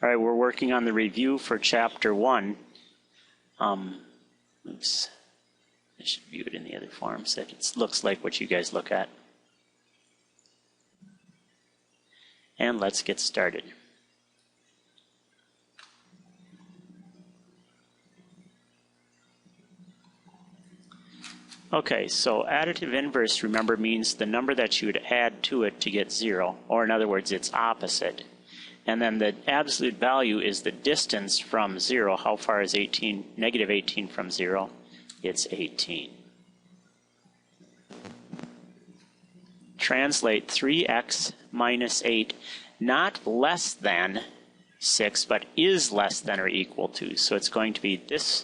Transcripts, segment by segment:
All right, we're working on the review for Chapter 1. Oops, I should view it in the other form so that it looks like what you guys look at. And let's get started. Okay, so additive inverse, remember, means the number that you would add to it to get 0, or in other words, its opposite. And then the absolute value is the distance from 0. How far is 18, negative 18 from 0? It's 18. Translate 3x minus 8, not less than 6, but is less than or equal to. So it's going to be this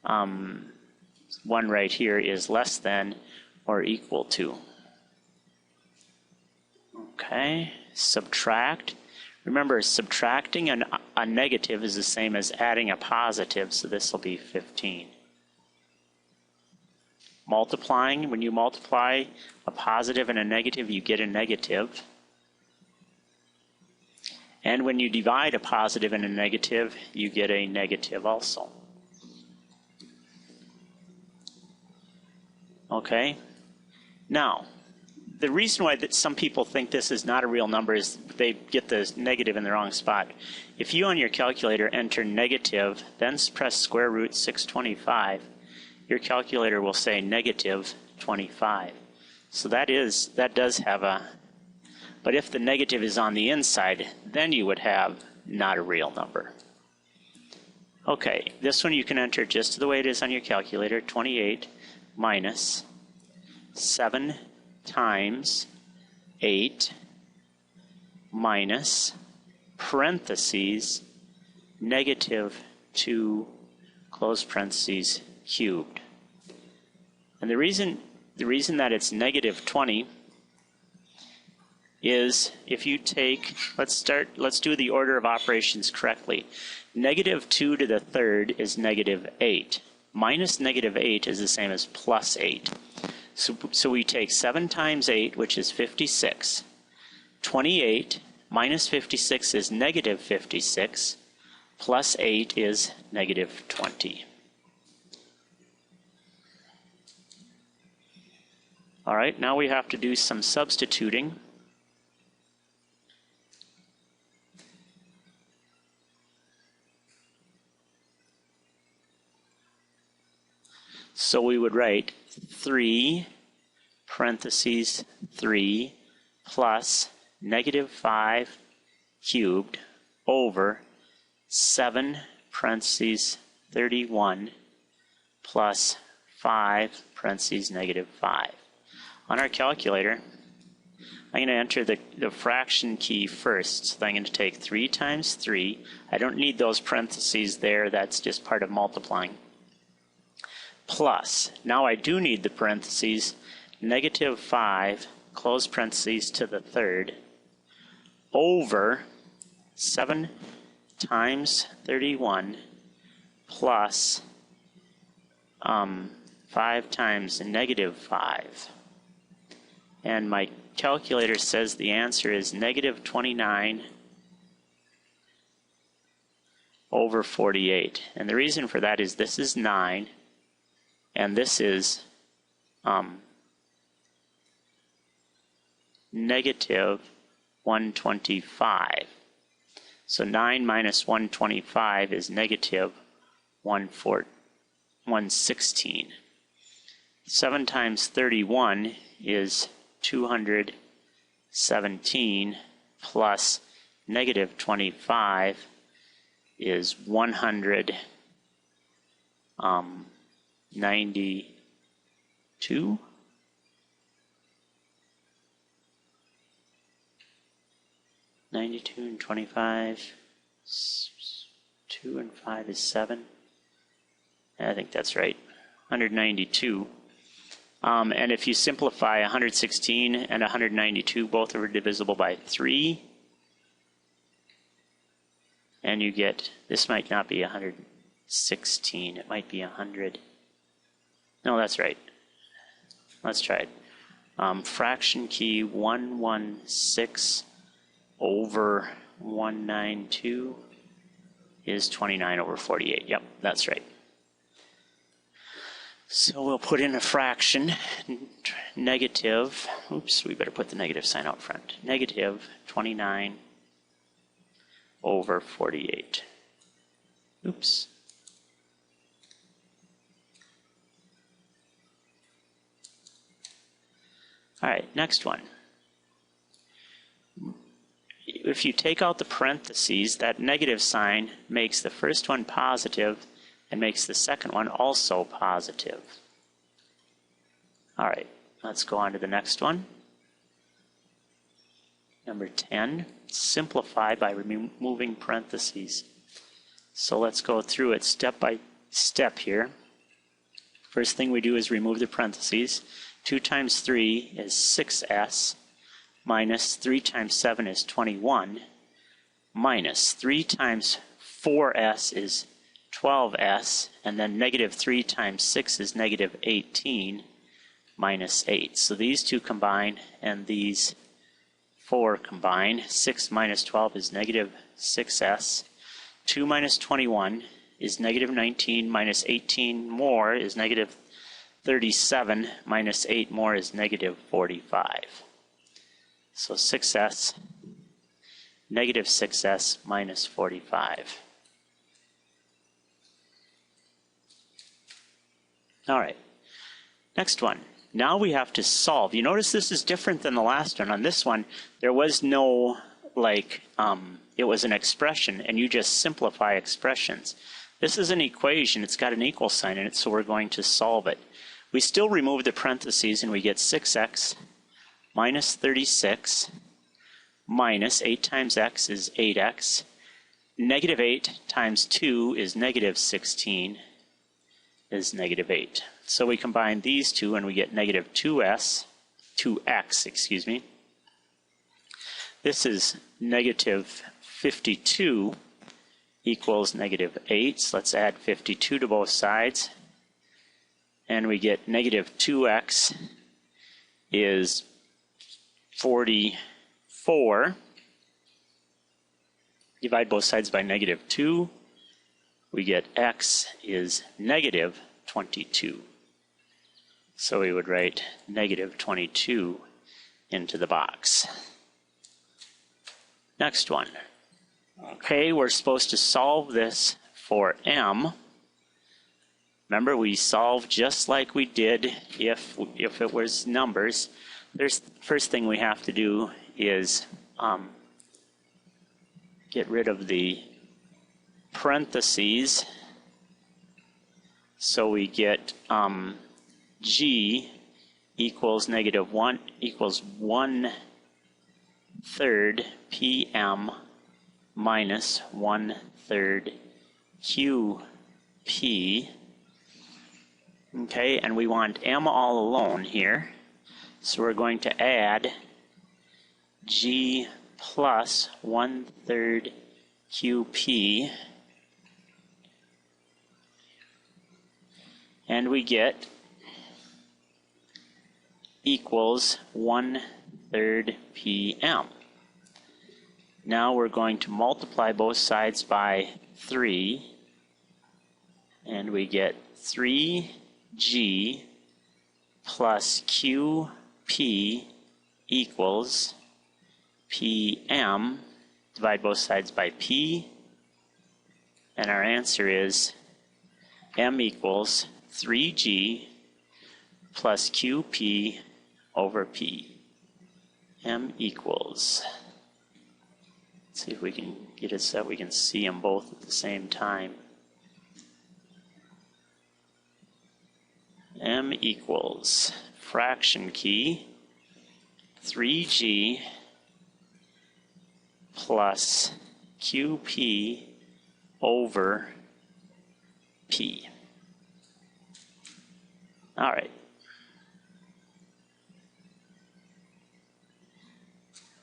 one right here is less than or equal to. Okay, subtract. Remember, subtracting a negative is the same as adding a positive, so this will be 15. Multiplying, when you multiply a positive and a negative, you get a negative. And when you divide a positive and a negative, you get a negative also. Okay, now, the reason why that some people think this is not a real number is they get the negative in the wrong spot. If you on your calculator enter negative, then press square root 625, your calculator will say negative 25. So that does have a, but if the negative is on the inside, then you would have not a real number. Okay, this one you can enter just the way it is on your calculator, 28 minus 7 times 8 minus parentheses negative 2 close parentheses cubed. And the reason that it's negative 20 is if you take, let's do the order of operations correctly. Negative 2 to the third is negative 8. Minus negative 8 is the same as plus 8. So we take 7 times 8, which is 56. 28 minus 56 is negative 56. Plus 8 is negative 20. All right, now we have to do some substituting. So we would write 3 parentheses 3 plus negative 5 cubed over 7 parentheses 31 plus 5 parentheses negative 5. On our calculator, I'm going to enter the fraction key first. So I'm going to take 3 times 3. I don't need those parentheses there. That's just part of multiplying. Plus, now I do need the parentheses, negative 5, close parentheses to the third, over 7 times 31 plus 5 times negative 5. And my calculator says the answer is negative 29 over 48. And the reason for that is this is 9. And this is negative 125. So 9 minus 125 is negative 116. 7 times 31 is 217 plus negative 25 is 192. 92 and 25, 2 and 5 is 7. I think that's right, 192. And if you simplify 116 and 192, both are divisible by 3. And you get, this might not be 116, it might be 100. No, that's right. Let's try it. Fraction key 116 over 192 is 29 over 48. Yep, that's right. So we'll put in a fraction, negative, oops, we better put the negative sign out front, negative 29 over 48. Oops. All right, next one. If you take out the parentheses, that negative sign makes the first one positive and makes the second one also positive. All right, let's go on to the next one. Number 10, simplify by removing parentheses. So let's go through it step by step here. First thing we do is remove the parentheses. 2 times 3 is 6s, minus 3 times 7 is 21, minus 3 times 4s is 12s, and then negative 3 times 6 is negative 18, minus 8. So these two combine, and these 4 combine. 6 minus 12 is negative 6s. 2 minus 21 is negative 19, minus 18 more is negative 37, minus 8 more is negative 45. So 6s, negative 6s minus 45. All right, next one. Now we have to solve. You notice this is different than the last one. On this one, there was no, it was an expression, and you just simplify expressions. This is an equation. It's got an equal sign in it, so we're going to solve it. We still remove the parentheses, and we get 6x minus 36 minus 8 times x is 8x. Negative 8 times 2 is negative 16 is negative 8. So we combine these two, and we get negative 2x, excuse me. This is negative 52 equals negative 8. So let's add 52 to both sides. And we get negative 2x is 44. Divide both sides by negative 2. We get x is negative 22. So we would write negative 22 into the box. Next one. Okay, we're supposed to solve this for m. Remember, we solve just like we did if it was numbers. First thing we have to do is get rid of the parentheses. So we get g equals negative 1 equals 1/3 pm minus 1/3 qp. Okay, and we want m all alone here. So we're going to add g plus 1/3 qp. And we get equals 1/3 pm. Now we're going to multiply both sides by 3, and we get 3g plus qp equals pm. Divide both sides by p, and our answer is m equals 3g plus qp over p. M equals, let's see if we can get it so we can see them both at the same time. M equals fraction key 3g plus qp over p. All right.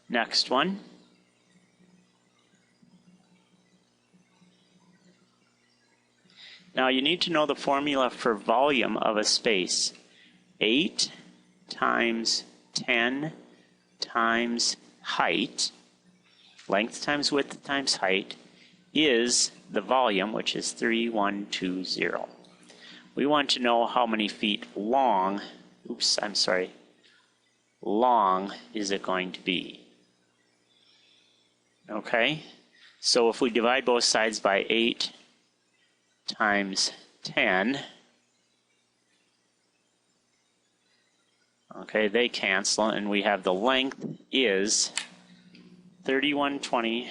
Next one. Now you need to know the formula for volume of a space. 8 times 10 times height, length times width times height, is the volume, which is 3120. We want to know how many feet long, long is it going to be. Okay, so if we divide both sides by 8 times 10, okay, they cancel, and we have the length is 3120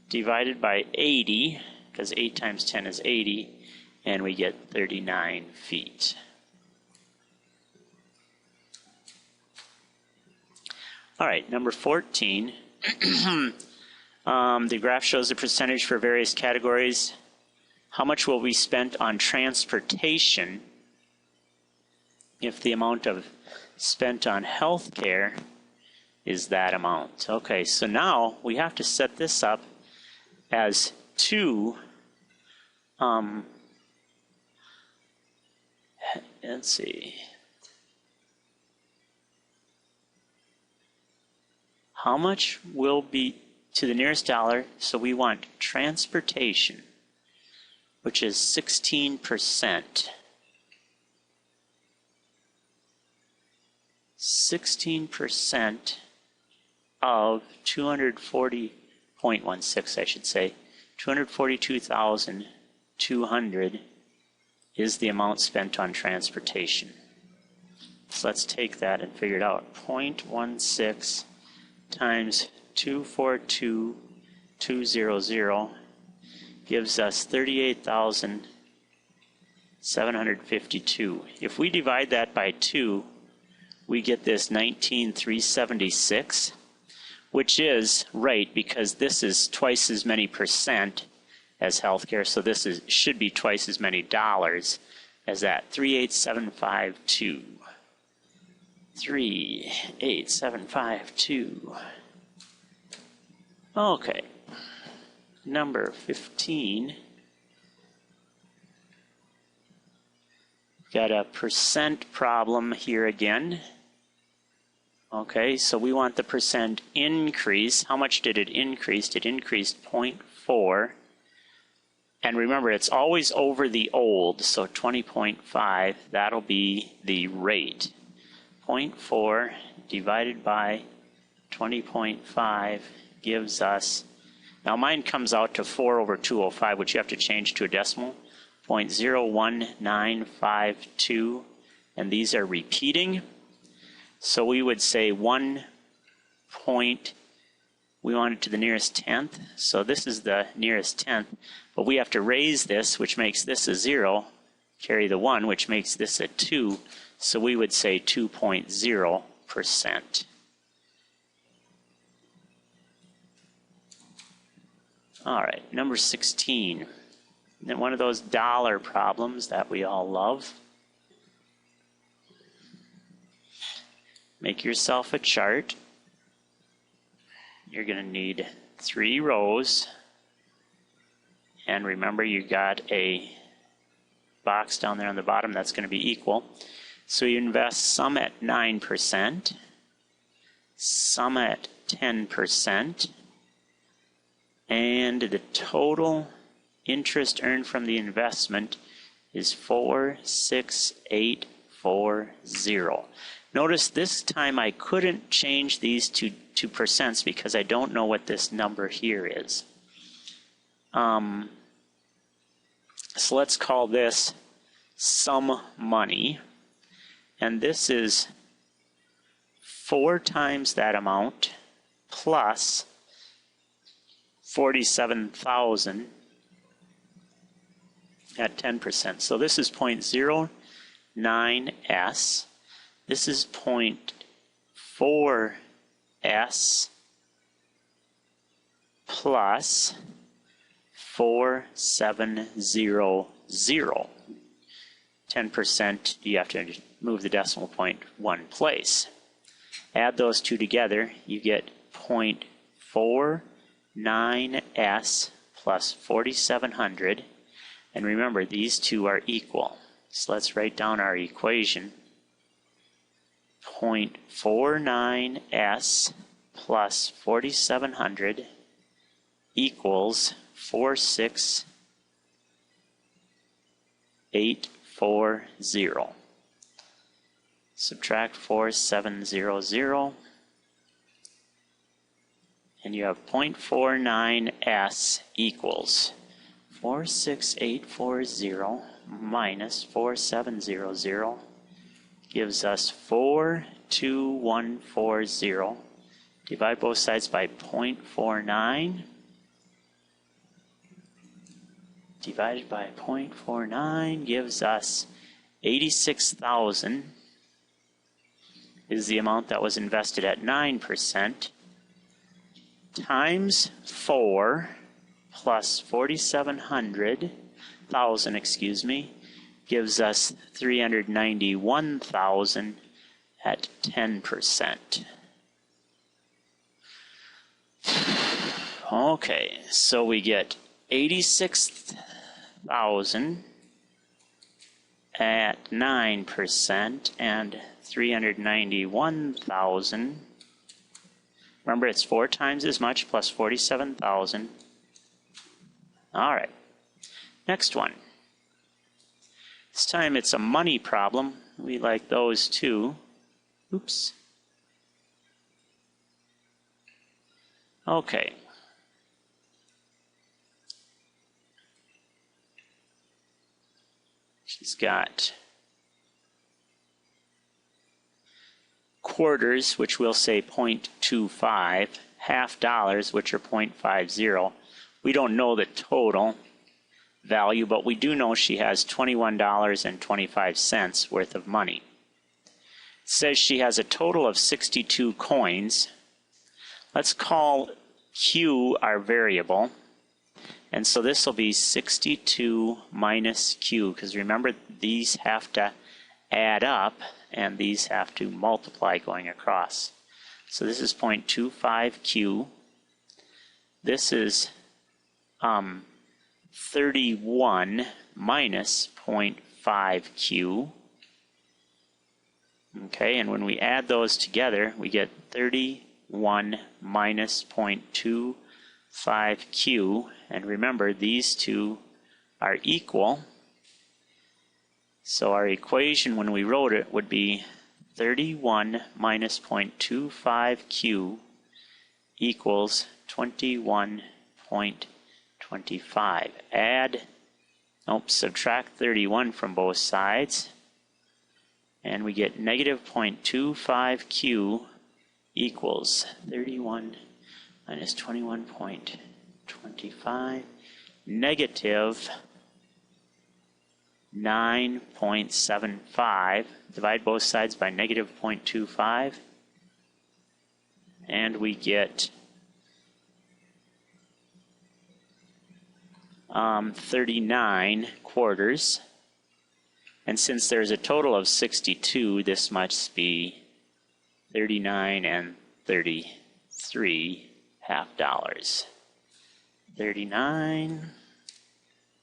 divided by 80, because 8 times 10 is 80, and we get 39 feet. All right, number 14. The graph shows the percentage for various categories. How much will be spent on transportation if the amount of spent on health care is that amount? Okay, so now we have to set this up as two, let's see, how much will be to the nearest dollar? So we want transportation, which is 16%. 16% of 240.16, I should say. 242,200 is the amount spent on transportation. So let's take that and figure it out. 0.16 times 242,200 gives us 38,752. If we divide that by 2, we get this 19,376, which is right because this is twice as many percent as healthcare, so this should be twice as many dollars as that. 38752. 38752. Okay. Number 15. Got a percent problem here again. Okay, so we want the percent increase. How much did it increase? It increased 0.4. And remember, it's always over the old, so 20.5, that'll be the rate. 0.4 divided by 20.5 gives us, now mine comes out to 4 over 205, which you have to change to a decimal, 0.01952, and these are repeating. So we would say 1 point, we want it to the nearest tenth, so this is the nearest tenth, but we have to raise this, which makes this a 0, carry the 1, which makes this a 2, so we would say 2.0%. All right, number 16. And one of those dollar problems that we all love. Make yourself a chart. You're going to need 3 rows. And remember, you got a box down there on the bottom that's going to be equal. So you invest some at 9%, some at 10%, and the total interest earned from the investment is 46840. Notice this time I couldn't change these to percents because I don't know what this number here is. So let's call this sum money. And this is 4 times that amount plus 47,000 at 10%. So this is 0.09s. This is 0.4s plus 4700. 10%, you have to move the decimal point 1 place. Add those two together, you get 0.49s plus 4700. And remember, these two are equal. So let's write down our equation. 0.49s plus 4700 equals 46840. Subtract 4700, and you have 0.49s equals 46840 minus 4700 gives us 42140. Divide both sides by 0.49. Divided by 0.49 gives us 86,000 is the amount that was invested at 9%, times 4 plus 4,700,000, excuse me, gives us 391,000 at 10%. Okay, so we get 86,000 at 9% and 391,000. Remember, it's 4 times as much plus 47,000. All right, next one. This time it's a money problem. We like those too. Oops. Okay. She's got quarters, which we'll say 0.25, half dollars, which are 0.50. We don't know the total value, but we do know she has $21.25 worth of money. It says she has a total of 62 coins. Let's call Q our variable. And so this will be 62 minus Q, because remember, these have to add up, and these have to multiply going across. So this is 0.25Q. This is 31 minus 0.5Q. Okay, and when we add those together, we get 31 minus 0.25Q. And remember, these two are equal. So our equation when we wrote it would be 31 minus 0.25Q equals 21.25. Subtract 31 from both sides, and we get negative 0.25Q equals 31 minus 21.25, negative 9.75. Divide both sides by negative 0.25, and we get 39 quarters. And since there's a total of 62, this must be 39 and 33 half dollars. 39,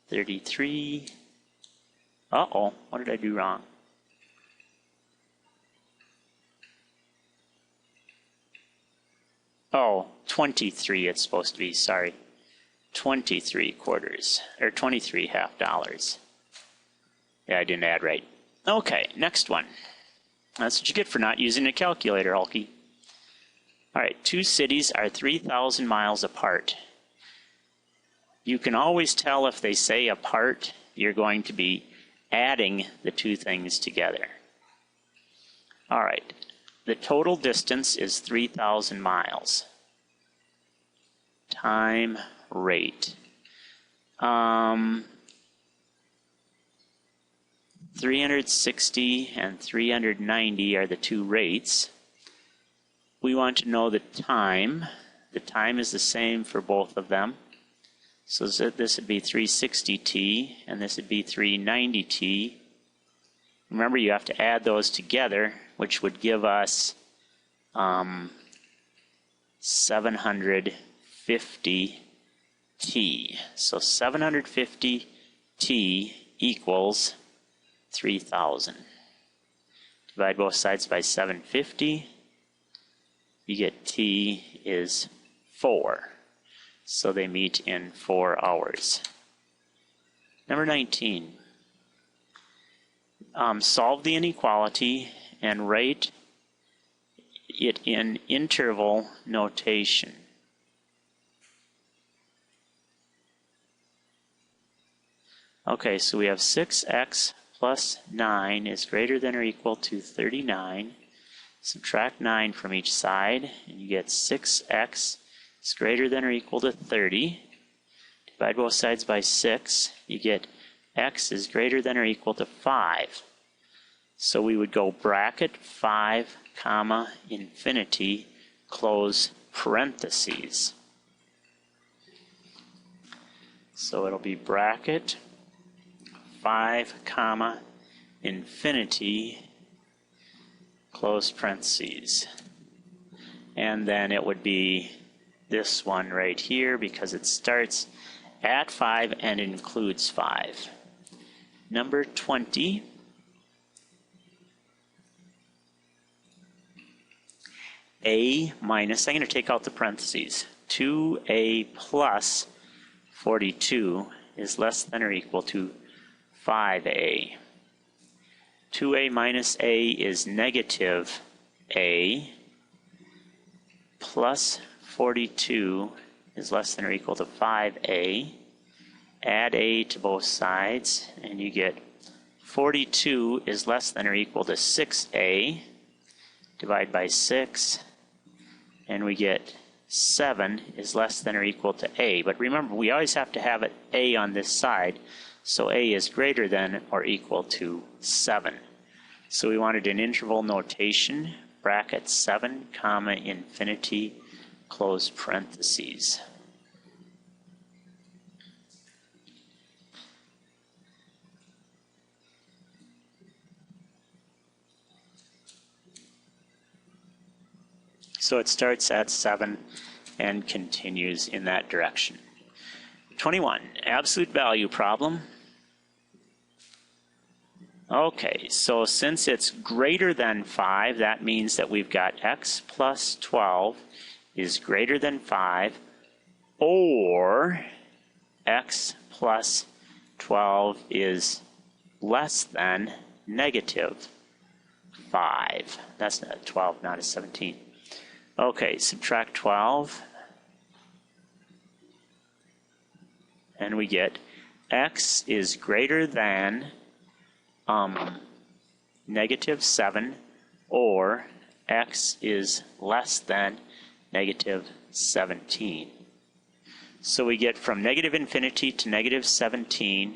33. Uh-oh, what did I do wrong? Oh, 23 it's supposed to be, sorry. 23 quarters, or 23 half dollars. Yeah, I didn't add right. Okay, next one. That's what you get for not using a calculator, Hulky. All right, 2 cities are 3,000 miles apart. You can always tell if they say apart, you're going to be adding the 2 things together. All right, the total distance is 3,000 miles. Time rate. 360 and 390 are the 2 rates. We want to know the time. The time is the same for both of them. So this would be 360t, and this would be 390t. Remember, you have to add those together, which would give us 750t. So 750t equals 3,000. Divide both sides by 750. You get t is 4. So they meet in 4 hours. Number 19. Solve the inequality and write it in interval notation. Okay, so we have 6x plus 9 is greater than or equal to 39. Subtract 9 from each side, and you get 6x is greater than or equal to 30. Divide both sides by 6. You get x is greater than or equal to 5. So we would go bracket 5, comma, infinity, close parentheses. So it'll be bracket 5, comma, infinity, close parentheses. And then it would be this one right here because it starts at 5 and includes 5. Number 20. A minus, I'm going to take out the parentheses, 2a plus 42 is less than or equal to 5a. 2a minus a is negative a, plus 42 is less than or equal to 5a. Add a to both sides, and you get 42 is less than or equal to 6a. Divide by 6, and we get 7 is less than or equal to a. But remember, we always have to have it a on this side, so a is greater than or equal to 7. So we wanted an interval notation, bracket 7, comma, infinity, close parentheses. So it starts at 7 and continues in that direction. 21, absolute value problem. Okay, so since it's greater than 5, that means that we've got x plus 12 is greater than 5, or x plus 12 is less than negative 5. That's not 12, not a 17. Okay, subtract 12, and we get x is greater than negative 7, or x is less than negative 17. So we get from negative infinity to negative 17,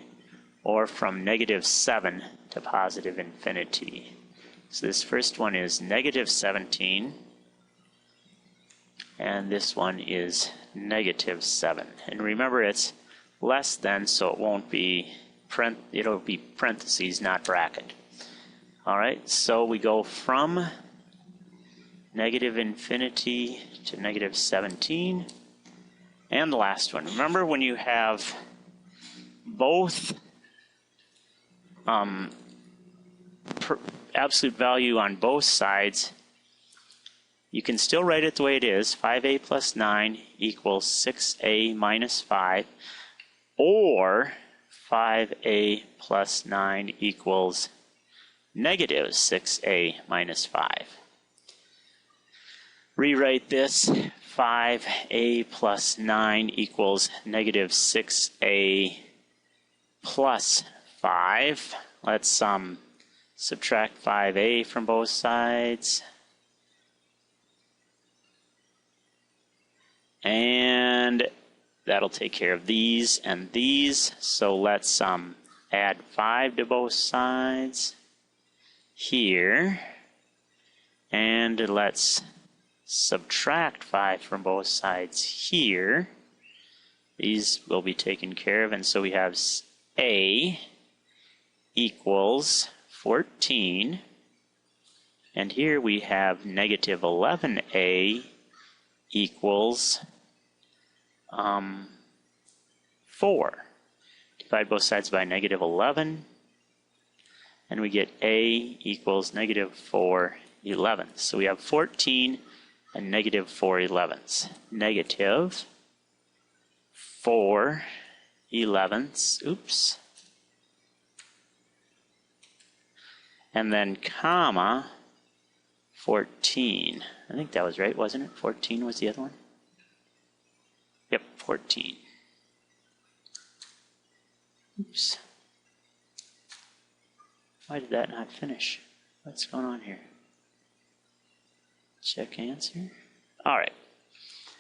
or from negative 7 to positive infinity. So this first one is negative 17. And this one is negative 7. And remember, it's less than, so it won't be, it'll be parentheses, not bracket. All right, so we go from negative infinity to negative 17. And the last one. Remember, when you have both absolute value on both sides, you can still write it the way it is, 5a plus 9 equals 6a minus 5, or 5a plus 9 equals negative 6a minus 5. Rewrite this, 5a plus 9 equals negative 6a plus 5. Let's subtract 5a from both sides. And that'll take care of these and these. So let's add 5 to both sides here. And let's subtract 5 from both sides here. These will be taken care of. And so we have a equals 14. And here we have negative 11a equals 4. Divide both sides by negative 11, and we get a equals negative 4 11ths. So we have 14 and negative 4 11ths. Negative 4/11, oops, and then comma 14. I think that was right, wasn't it? 14 was the other one? Yep, 14. Oops. Why did that not finish? What's going on here? Check answer. All right.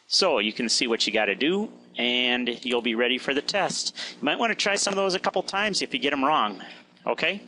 So you can see what you got to do, and you'll be ready for the test. You might want to try some of those a couple times if you get them wrong. Okay?